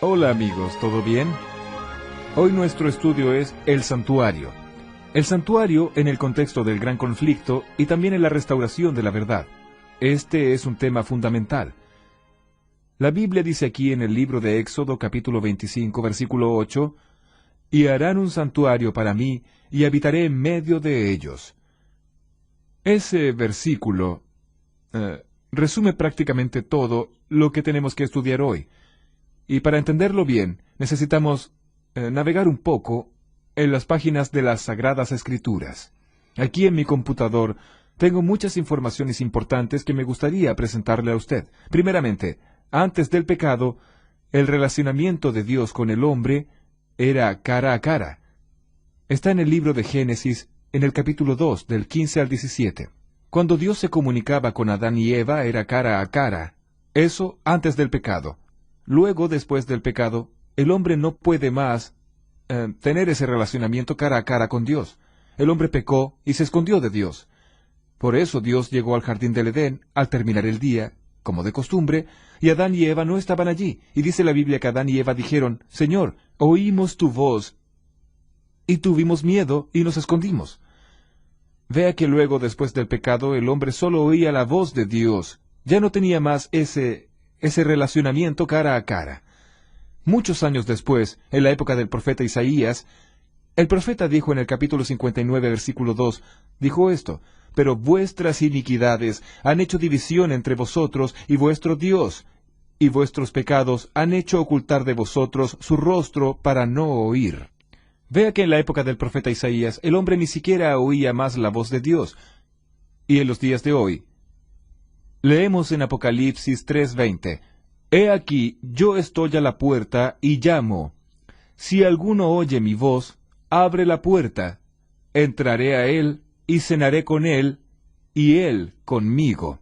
Hola amigos, ¿todo bien? Hoy nuestro estudio es el santuario. El santuario en el contexto del gran conflicto y también en la restauración de la verdad. Este es un tema fundamental. La Biblia dice aquí en el libro de Éxodo capítulo 25 versículo 8, «Y harán un santuario para mí, y habitaré en medio de ellos». Ese versículo resume prácticamente todo lo que tenemos que estudiar hoy. Y para entenderlo bien, necesitamos navegar un poco en las páginas de las Sagradas Escrituras. Aquí en mi computador tengo muchas informaciones importantes que me gustaría presentarle a usted. Primeramente, antes del pecado, el relacionamiento de Dios con el hombre era cara a cara. Está en el libro de Génesis, en el capítulo 2, del 15 al 17. Cuando Dios se comunicaba con Adán y Eva era cara a cara. Eso antes del pecado. Luego, después del pecado, el hombre no puede más tener ese relacionamiento cara a cara con Dios. El hombre pecó y se escondió de Dios. Por eso Dios llegó al jardín del Edén al terminar el día, como de costumbre, y Adán y Eva no estaban allí. Y dice la Biblia que Adán y Eva dijeron, «Señor, oímos tu voz, y tuvimos miedo y nos escondimos». Vea que luego, después del pecado, el hombre solo oía la voz de Dios. Ya no tenía más ese relacionamiento cara a cara. Muchos años después, en la época del profeta Isaías, el profeta dijo en el capítulo 59, versículo 2, dijo esto, «Pero vuestras iniquidades han hecho división entre vosotros y vuestro Dios, y vuestros pecados han hecho ocultar de vosotros su rostro para no oír». Vea que en la época del profeta Isaías, el hombre ni siquiera oía más la voz de Dios. Y en los días de hoy, leemos en Apocalipsis 3:20, «He aquí, yo estoy a la puerta y llamo. Si alguno oye mi voz, abre la puerta. Entraré a él y cenaré con él, y él conmigo».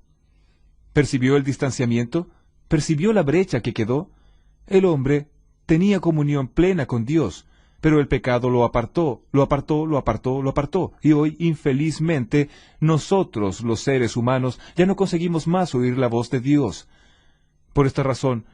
¿Percibió el distanciamiento? ¿Percibió la brecha que quedó? El hombre tenía comunión plena con Dios, pero el pecado lo apartó, lo apartó, lo apartó, lo apartó. Y hoy, infelizmente, nosotros, los seres humanos, ya no conseguimos más oír la voz de Dios. Por esta razón,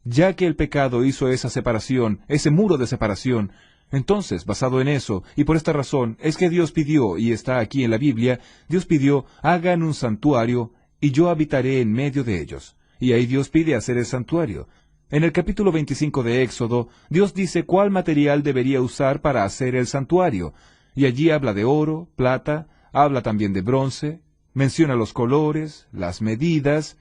ya que el pecado hizo esa separación, ese muro de separación, entonces, basado en eso, y por esta razón, es que Dios pidió, y está aquí en la Biblia, Dios pidió, «Hagan un santuario, y yo habitaré en medio de ellos». Y ahí Dios pide hacer el santuario. En el capítulo 25 de Éxodo, Dios dice cuál material debería usar para hacer el santuario, y allí habla de oro, plata, habla también de bronce, menciona los colores, las medidas.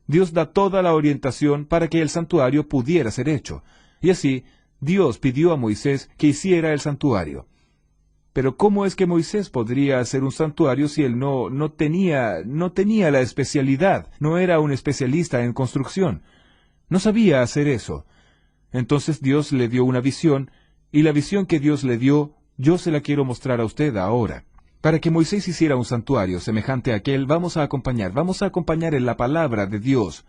Dios da toda la orientación para que el santuario pudiera ser hecho, y así Dios pidió a Moisés que hiciera el santuario. Pero ¿cómo es que Moisés podría hacer un santuario si él no tenía la especialidad, no era un especialista en construcción? No sabía hacer eso. Entonces Dios le dio una visión, y la visión que Dios le dio, yo se la quiero mostrar a usted ahora. Para que Moisés hiciera un santuario semejante a aquel, vamos a acompañar en la palabra de Dios.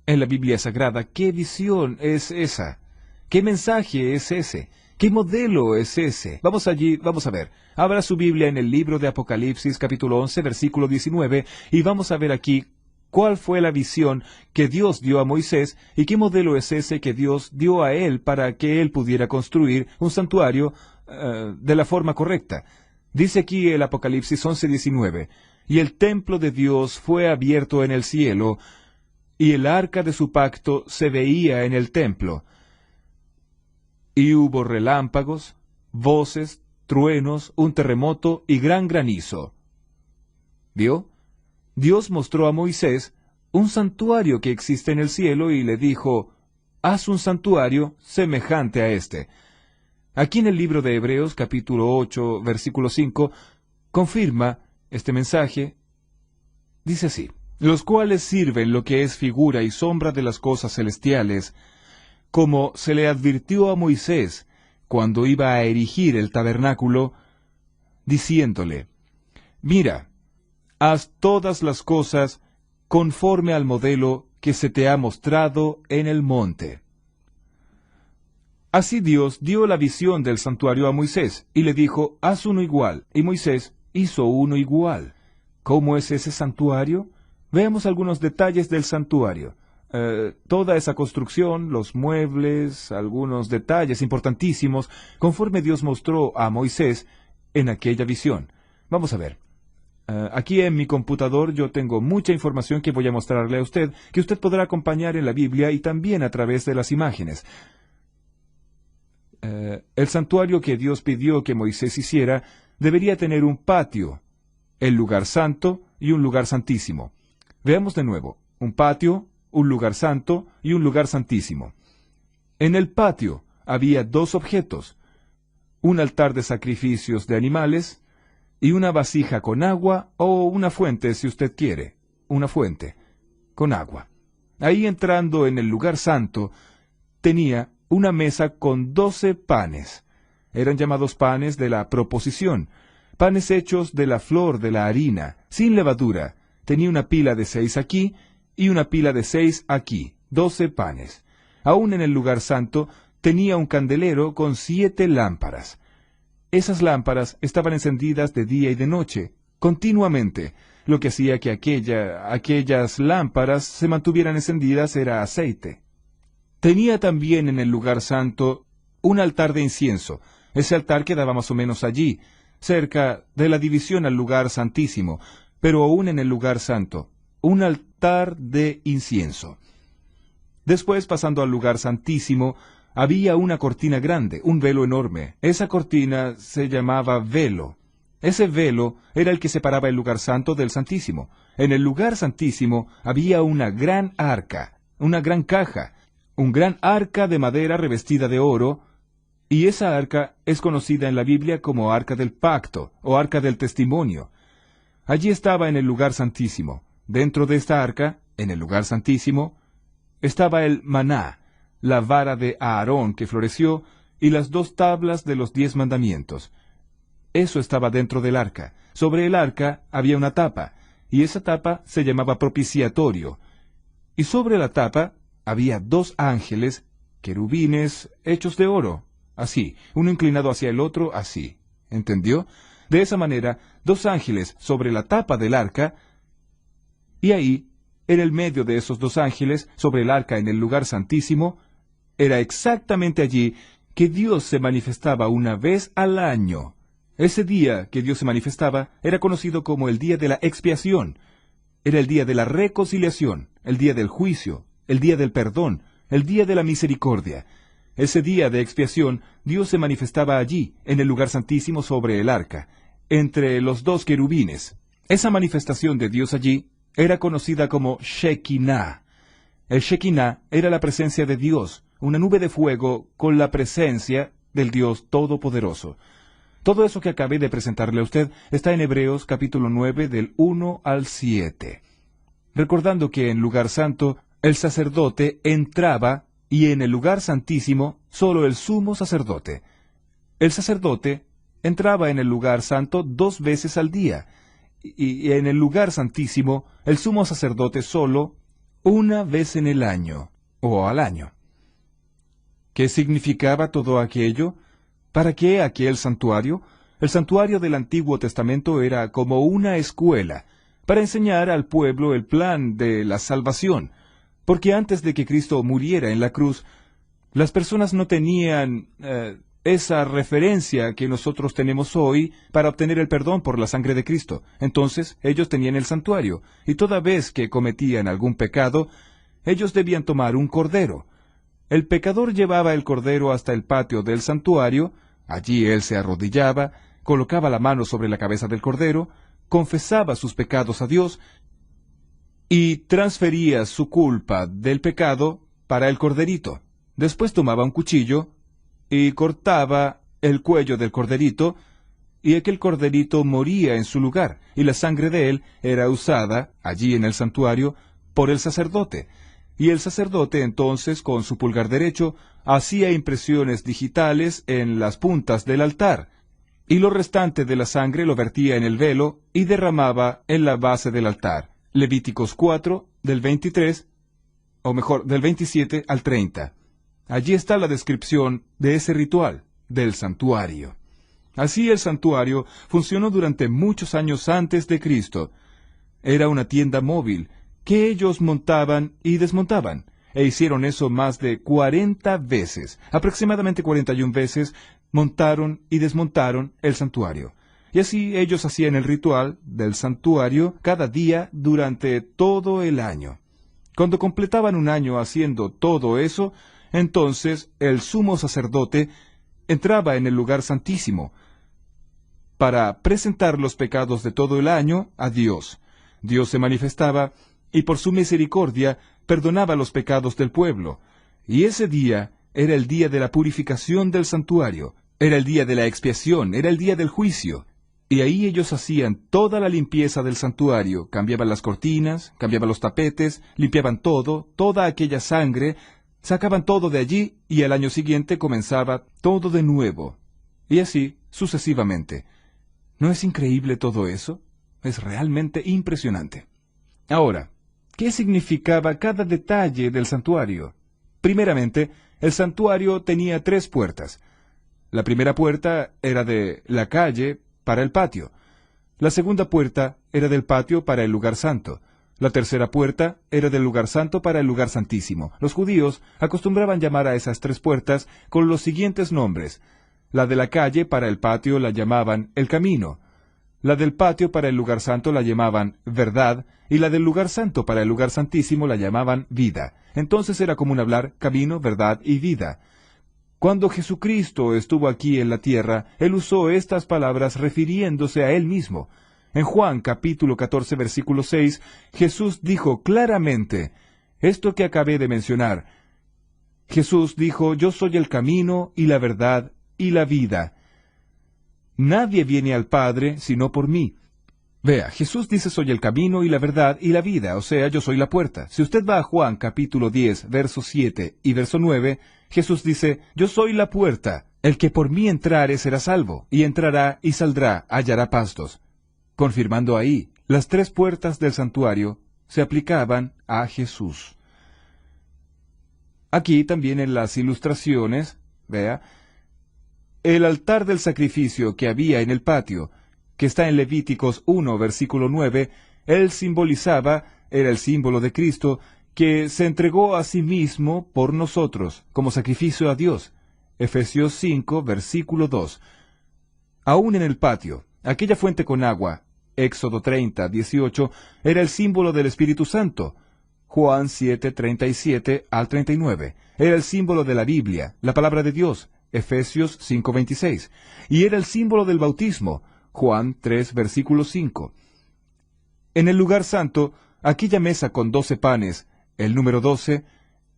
En la Biblia Sagrada, ¿qué visión es esa? ¿Qué mensaje es ese? ¿Qué modelo es ese? Vamos allí, vamos a ver. Abra su Biblia en el libro de Apocalipsis, capítulo 11, versículo 19, y vamos a ver aquí cuál fue la visión que Dios dio a Moisés y qué modelo es ese que Dios dio a él para que él pudiera construir un santuario de la forma correcta. Dice aquí el Apocalipsis 11:19, «Y el templo de Dios fue abierto en el cielo, y el arca de su pacto se veía en el templo. Y hubo relámpagos, voces, truenos, un terremoto y gran granizo». ¿Vio? Dios mostró a Moisés un santuario que existe en el cielo y le dijo, «Haz un santuario semejante a este». Aquí en el libro de Hebreos, capítulo 8, versículo 5, confirma este mensaje. Dice así, «Los cuales sirven lo que es figura y sombra de las cosas celestiales, como se le advirtió a Moisés cuando iba a erigir el tabernáculo, diciéndole, Mira, haz todas las cosas conforme al modelo que se te ha mostrado en el monte». Así Dios dio la visión del santuario a Moisés, y le dijo, «Haz uno igual», y Moisés hizo uno igual. ¿Cómo es ese santuario? Veamos algunos detalles del santuario. toda esa construcción, los muebles, algunos detalles importantísimos, conforme Dios mostró a Moisés en aquella visión. Vamos a ver. Aquí en mi computador yo tengo mucha información que voy a mostrarle a usted, que usted podrá acompañar en la Biblia y también a través de las imágenes. El santuario que Dios pidió que Moisés hiciera debería tener un patio, el lugar santo y un lugar santísimo. Veamos de nuevo, un patio, un lugar santo y un lugar santísimo. En el patio había dos objetos, un altar de sacrificios de animales y una vasija con agua o una fuente si usted quiere, una fuente con agua. Ahí entrando en el lugar santo tenía una mesa con 12 panes. Eran llamados panes de la proposición, panes hechos de la flor de la harina, sin levadura. Tenía una pila de 6 aquí y una pila de 6 aquí, 12 panes. Aún en el lugar santo tenía un candelero con 7 lámparas. Esas lámparas estaban encendidas de día y de noche, continuamente. Lo que hacía que aquellas lámparas se mantuvieran encendidas era aceite. Tenía también en el lugar santo un altar de incienso. Ese altar quedaba más o menos allí, cerca de la división al lugar santísimo, pero aún en el lugar santo, un altar de incienso. Después, pasando al lugar santísimo, había una cortina grande, un velo enorme. Esa cortina se llamaba velo. Ese velo era el que separaba el lugar santo del santísimo. En el lugar santísimo había una gran arca, una gran caja, un gran arca de madera revestida de oro, y esa arca es conocida en la Biblia como arca del pacto o arca del testimonio. Allí estaba en el lugar santísimo. Dentro de esta arca, en el lugar santísimo, estaba el maná, la vara de Aarón que floreció, y las 2 tablas de los 10 mandamientos. Eso estaba dentro del arca. Sobre el arca había una tapa, y esa tapa se llamaba propiciatorio. Y sobre la tapa había 2 ángeles, querubines, hechos de oro, así, uno inclinado hacia el otro, así. ¿Entendió? De esa manera, 2 ángeles sobre la tapa del arca, y ahí, en el medio de esos 2 ángeles, sobre el arca en el lugar santísimo, era exactamente allí que Dios se manifestaba una vez al año. Ese día que Dios se manifestaba era conocido como el día de la expiación. Era el día de la reconciliación, el día del juicio, el día del perdón, el día de la misericordia. Ese día de expiación, Dios se manifestaba allí, en el lugar santísimo sobre el arca, entre los 2 querubines. Esa manifestación de Dios allí era conocida como Shekinah. El Shekinah era la presencia de Dios, una nube de fuego con la presencia del Dios Todopoderoso. Todo eso que acabé de presentarle a usted está en Hebreos capítulo 9 del 1 al 7. Recordando que en lugar santo el sacerdote entraba y en el lugar santísimo solo el sumo sacerdote. El sacerdote entraba en el lugar santo 2 veces al día y en el lugar santísimo el sumo sacerdote solo 1 vez en el año o al año. ¿Qué significaba todo aquello? ¿Para qué aquel santuario? El santuario del Antiguo Testamento era como una escuela, para enseñar al pueblo el plan de la salvación, porque antes de que Cristo muriera en la cruz, las personas no tenían esa referencia que nosotros tenemos hoy para obtener el perdón por la sangre de Cristo. Entonces, ellos tenían el santuario, y toda vez que cometían algún pecado, ellos debían tomar un cordero. El pecador llevaba el cordero hasta el patio del santuario, allí él se arrodillaba, colocaba la mano sobre la cabeza del cordero, confesaba sus pecados a Dios y transfería su culpa del pecado para el corderito. Después tomaba un cuchillo y cortaba el cuello del corderito, y aquel corderito moría en su lugar, y la sangre de él era usada, allí en el santuario, por el sacerdote. Y el sacerdote entonces, con su pulgar derecho, hacía impresiones digitales en las puntas del altar, y lo restante de la sangre lo vertía en el velo y derramaba en la base del altar. Levíticos 4, del 23, o mejor, del 27 al 30. Allí está la descripción de ese ritual, del santuario. Así el santuario funcionó durante muchos años antes de Cristo. Era una tienda móvil que ellos montaban y desmontaban, e hicieron eso más de 40 veces, aproximadamente 41 veces, montaron y desmontaron el santuario. Y así ellos hacían el ritual del santuario cada día durante todo el año. Cuando completaban un año haciendo todo eso, entonces el sumo sacerdote entraba en el lugar santísimo para presentar los pecados de todo el año a Dios. Dios se manifestaba y por su misericordia perdonaba los pecados del pueblo. Y ese día era el día de la purificación del santuario, era el día de la expiación, era el día del juicio. Y ahí ellos hacían toda la limpieza del santuario, cambiaban las cortinas, cambiaban los tapetes, limpiaban todo, toda aquella sangre, sacaban todo de allí y al año siguiente comenzaba todo de nuevo. Y así sucesivamente. ¿No es increíble todo eso? Es realmente impresionante. Ahora, ¿qué significaba cada detalle del santuario? Primeramente, el santuario tenía 3 puertas. La primera puerta era de la calle para el patio. La segunda puerta era del patio para el lugar santo. La tercera puerta era del lugar santo para el lugar santísimo. Los judíos acostumbraban llamar a esas 3 puertas con los siguientes nombres. La de la calle para el patio la llamaban el camino. La del patio para el lugar santo la llamaban verdad, y la del lugar santo para el lugar santísimo la llamaban vida. Entonces era común hablar camino, verdad y vida. Cuando Jesucristo estuvo aquí en la tierra, Él usó estas palabras refiriéndose a Él mismo. En Juan capítulo 14 versículo 6, Jesús dijo claramente esto que acabé de mencionar. Jesús dijo, yo soy el camino y la verdad y la vida. Nadie viene al Padre sino por mí. Vea, Jesús dice soy el camino y la verdad y la vida, o sea, yo soy la puerta. Si usted va a Juan capítulo 10, verso 7 y verso 9, Jesús dice, yo soy la puerta, el que por mí entrare será salvo, y entrará y saldrá, hallará pastos. Confirmando ahí, las 3 puertas del santuario se aplicaban a Jesús. Aquí también en las ilustraciones, vea, el altar del sacrificio que había en el patio, que está en Levíticos 1, versículo 9, él simbolizaba, era el símbolo de Cristo, que se entregó a sí mismo por nosotros, como sacrificio a Dios. Efesios 5, versículo 2. Aún en el patio, aquella fuente con agua, Éxodo 30, 18, era el símbolo del Espíritu Santo. Juan 7, 37 al 39. Era el símbolo de la Biblia, la palabra de Dios. Efesios 5, 26. Y era el símbolo del bautismo. Juan 3, versículo 5. En el lugar santo, aquella mesa con 12 panes, el número 12,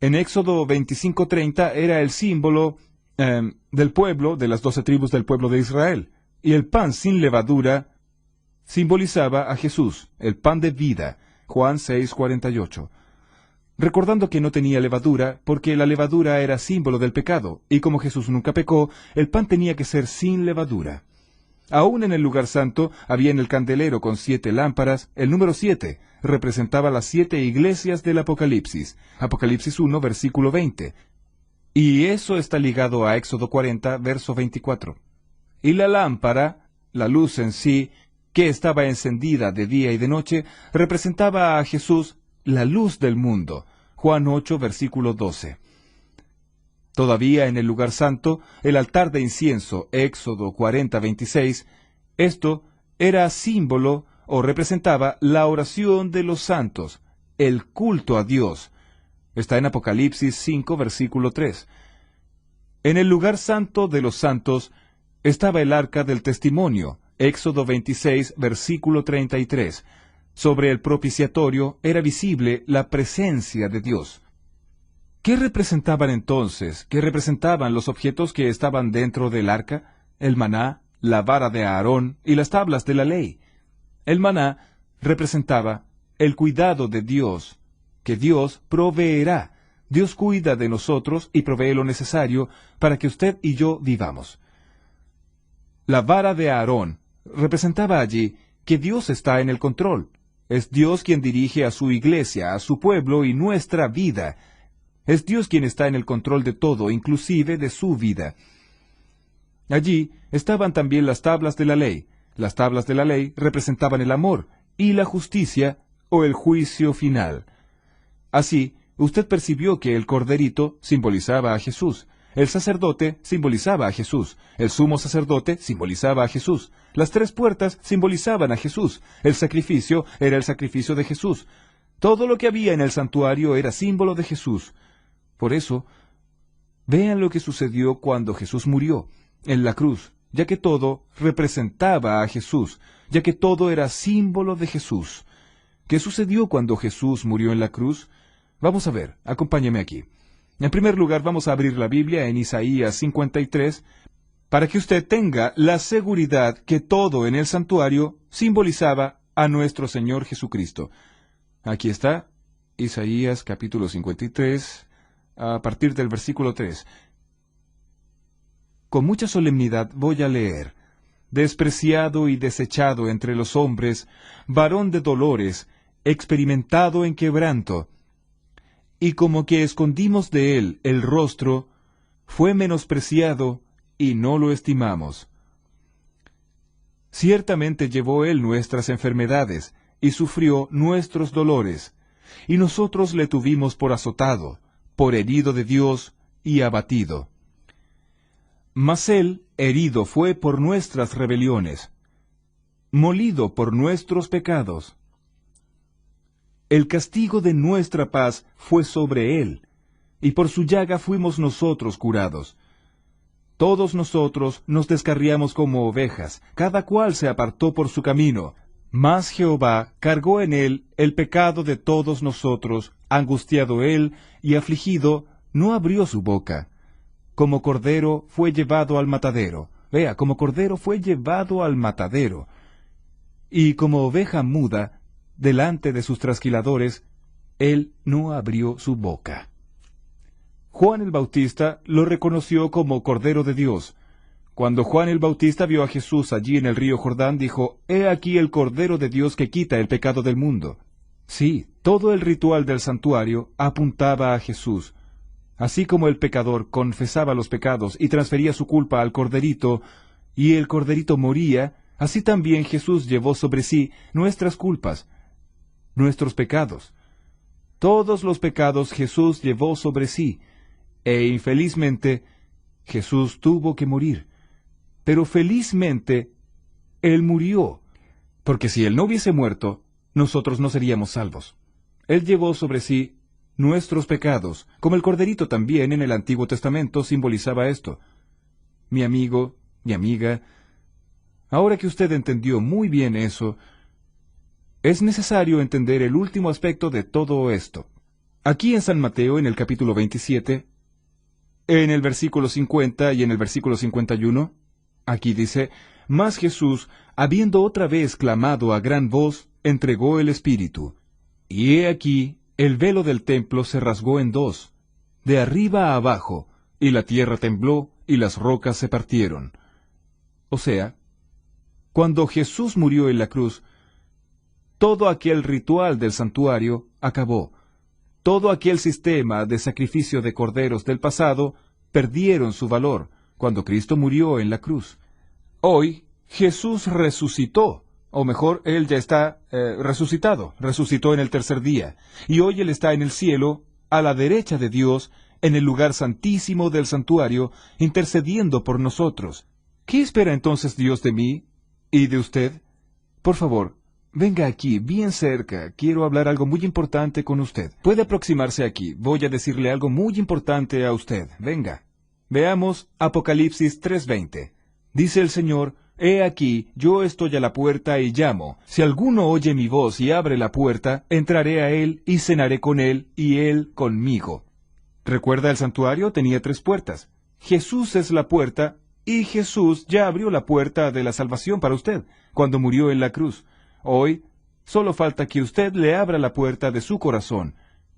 en Éxodo 25:30 era el símbolo del pueblo, de las 12 tribus del pueblo de Israel. Y el pan sin levadura simbolizaba a Jesús, el pan de vida. Juan 6:48. Recordando que no tenía levadura, porque la levadura era símbolo del pecado, y como Jesús nunca pecó, el pan tenía que ser sin levadura. Aún en el lugar santo había en el candelero con 7 lámparas, el número 7 representaba las 7 iglesias del Apocalipsis, Apocalipsis 1, versículo 20. Y eso está ligado a Éxodo 40, verso 24. Y la lámpara, la luz en sí, que estaba encendida de día y de noche, representaba a Jesús, la luz del mundo, Juan 8, versículo 12. Todavía en el lugar santo, el altar de incienso, Éxodo 40, 26, esto era símbolo o representaba la oración de los santos, el culto a Dios. Está en Apocalipsis 5, versículo 3. En el lugar santo de los santos estaba el arca del testimonio, Éxodo 26, versículo 33. Sobre el propiciatorio era visible la presencia de Dios. ¿Qué representaban entonces? ¿Qué representaban los objetos que estaban dentro del arca? El maná, la vara de Aarón y las tablas de la ley. El maná representaba el cuidado de Dios, que Dios proveerá. Dios cuida de nosotros y provee lo necesario para que usted y yo vivamos. La vara de Aarón representaba allí que Dios está en el control. Es Dios quien dirige a su iglesia, a su pueblo y nuestra vida. Es Dios quien está en el control de todo, inclusive de su vida. Allí estaban también las tablas de la ley. Las tablas de la ley representaban el amor y la justicia, o el juicio final. Así, usted percibió que el corderito simbolizaba a Jesús, el sacerdote simbolizaba a Jesús, el sumo sacerdote simbolizaba a Jesús, las 3 puertas simbolizaban a Jesús, el sacrificio era el sacrificio de Jesús. Todo lo que había en el santuario era símbolo de Jesús. Por eso, vean lo que sucedió cuando Jesús murió en la cruz, ya que todo representaba a Jesús, ya que todo era símbolo de Jesús. ¿Qué sucedió cuando Jesús murió en la cruz? Vamos a ver, acompáñeme aquí. En primer lugar, vamos a abrir la Biblia en Isaías 53, para que usted tenga la seguridad que todo en el santuario simbolizaba a nuestro Señor Jesucristo. Aquí está, Isaías capítulo 53, a partir del versículo 3. Con mucha solemnidad voy a leer: despreciado y desechado entre los hombres, varón de dolores, experimentado en quebranto, y como que escondimos de él el rostro, fue menospreciado y no lo estimamos. Ciertamente llevó él nuestras enfermedades, y sufrió nuestros dolores, y nosotros le tuvimos por azotado, por herido de Dios y abatido. Mas él herido fue por nuestras rebeliones, molido por nuestros pecados. El castigo de nuestra paz fue sobre él, y por su llaga fuimos nosotros curados. Todos nosotros nos descarriamos como ovejas, cada cual se apartó por su camino, mas Jehová cargó en él el pecado de todos nosotros, angustiado él y afligido, no abrió su boca. Como cordero fue llevado al matadero. Vea, como cordero fue llevado al matadero. Y como oveja muda, delante de sus trasquiladores, él no abrió su boca. Juan el Bautista lo reconoció como Cordero de Dios. Cuando Juan el Bautista vio a Jesús allí en el río Jordán, dijo: «He aquí el Cordero de Dios que quita el pecado del mundo». Sí, todo el ritual del santuario apuntaba a Jesús. Así como el pecador confesaba los pecados y transfería su culpa al corderito, y el corderito moría, así también Jesús llevó sobre sí nuestras culpas, nuestros pecados. Todos los pecados Jesús llevó sobre sí, e infelizmente Jesús tuvo que morir. Pero felizmente Él murió, porque si Él no hubiese muerto, nosotros no seríamos salvos. Él llevó sobre sí nuestros pecados, como el corderito también en el Antiguo Testamento simbolizaba esto. Mi amigo, mi amiga, ahora que usted entendió muy bien eso, es necesario entender el último aspecto de todo esto. Aquí en San Mateo, en el capítulo 27, en el versículo 50 y en el versículo 51, aquí dice: «Mas Jesús, habiendo otra vez clamado a gran voz, entregó el Espíritu. Y he aquí, el velo del templo se rasgó en 2, de arriba a abajo, y la tierra tembló, y las rocas se partieron». O sea, cuando Jesús murió en la cruz, todo aquel ritual del santuario acabó. Todo aquel sistema de sacrificio de corderos del pasado perdieron su valor cuando Cristo murió en la cruz. Hoy, Jesús resucitó, o mejor, Él ya está resucitado, resucitó en el tercer día, y hoy Él está en el cielo, a la derecha de Dios, en el lugar santísimo del santuario, intercediendo por nosotros. ¿Qué espera entonces Dios de mí y de usted? Por favor, venga aquí, bien cerca. Quiero hablar algo muy importante con usted. Puede aproximarse aquí. Voy a decirle algo muy importante a usted. Venga. Veamos Apocalipsis 3:20. Dice el Señor: «He aquí, yo estoy a la puerta y llamo. Si alguno oye mi voz y abre la puerta, entraré a él y cenaré con él y él conmigo». ¿Recuerda el santuario? Tenía 3 puertas. Jesús es la puerta, y Jesús ya abrió la puerta de la salvación para usted, cuando murió en la cruz. Hoy, solo falta que usted le abra la puerta de su corazón.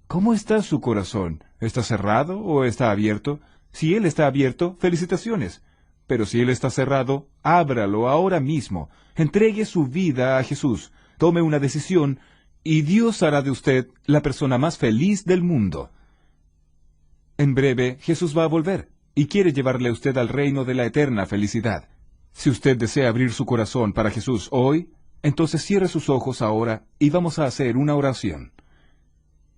¿Cómo está su corazón? ¿Está cerrado o está abierto? Si él está abierto, felicitaciones. Pero si él está cerrado, ábralo ahora mismo. Entregue su vida a Jesús. Tome una decisión, y Dios hará de usted la persona más feliz del mundo. En breve, Jesús va a volver, y quiere llevarle a usted al reino de la eterna felicidad. Si usted desea abrir su corazón para Jesús hoy, Entonces cierre sus ojos ahora y vamos a hacer una oración.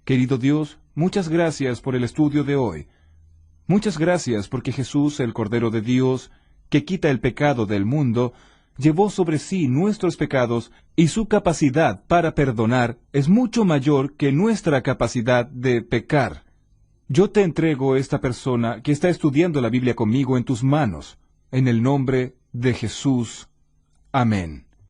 Querido Dios, muchas gracias por el estudio de hoy. Muchas gracias porque Jesús, el Cordero de Dios, que quita el pecado del mundo, llevó sobre sí nuestros pecados y su capacidad para perdonar es mucho mayor que nuestra capacidad de pecar. Yo te entrego esta persona que está estudiando la Biblia conmigo en tus manos, en el nombre de Jesús. Amén.